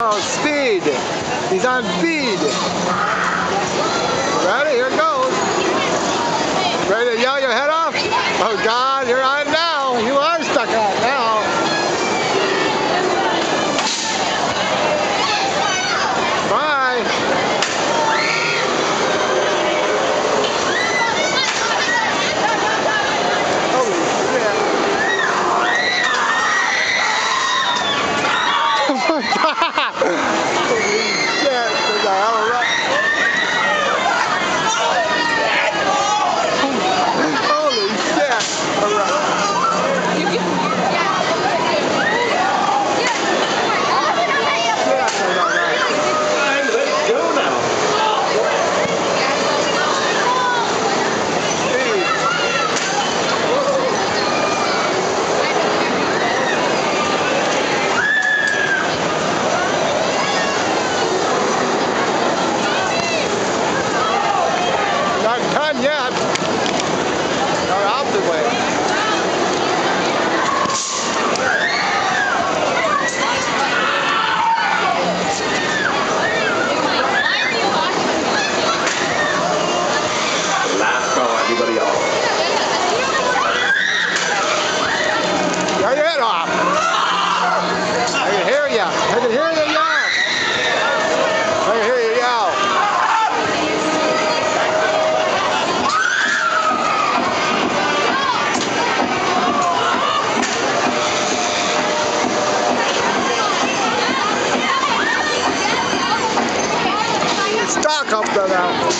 Oh, speed. He's on speed. Ready? Here it goes. Ready to yell your head off? Oh, God, you're on now. You are stuck on now. Bye. Holy shit. Oh, my God. Holy shit. There's a hell of a run. Holy shit. All right. Not done yet. They're out the way. Last call, everybody else. Get your head off. I can hear you. I can hear you yell. I can hear you yell. Stock up there now.